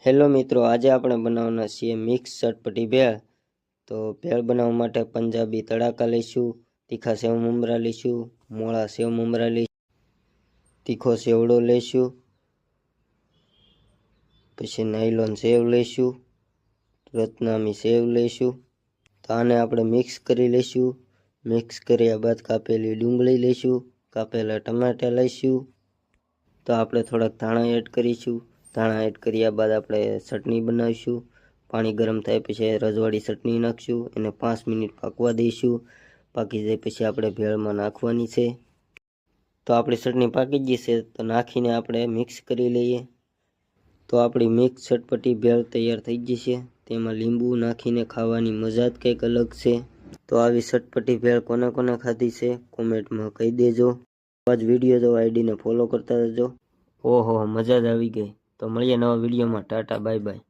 Hello મિત્રો, આજે આપણે બનાવવાના છીએ મિક્સ ચટપટી ભેળ। તો ભેળ બનાવવા માટે પંજાબી તડાકા લઈશું, તીખા સેવ મમરા લઈશું, મોળા સેવ મમરા લઈશું, તીખો સેવડો લઈશું, પછી નાયલોન સેવ લઈશું, રત્નામી સેવ લઈશું। તો આને આપણે મિક્સ કરી લઈશું। મિક્સ કર્યા બાદ કાપેલી ડુંગળી લઈશું, કાપેલા ટમાટા લઈશું। તો આપણે થોડાક ધાણા એડ કરીશું। ધાણા એડ કર્યા બાદ આપણે ચટણી બનાવીશું। પાણી ગરમ થાય પછી રજવાડી ચટણી નાખશું, એને 5 મિનિટ પાકવા દઈશું। પાકી જાય પછી આપણે ભેળમાં નાખવાની છે। તો આપણી ચટણી પાકી ગઈ છે, તો નાખીને આપણે મિક્સ કરી લઈએ। તો આપણી મિક્સ ચટપટી ભેળ તૈયાર થઈ ગઈ છે। તેમાં લીંબુ નાખીને ખાવાની મજા જ કંઈક અલગ છે। તો આવી ચટપટી ભેળ કોને કોને ખાધી છે કોમેન્ટમાં કહી દેજો। આવા જ વિડીયો જો આઈડીને ફોલો કરતા રહેજો। ઓહો, મજા જ આવી ગઈ। તો મળીએ નવા વિડીયોમાં। Tata, bye bye.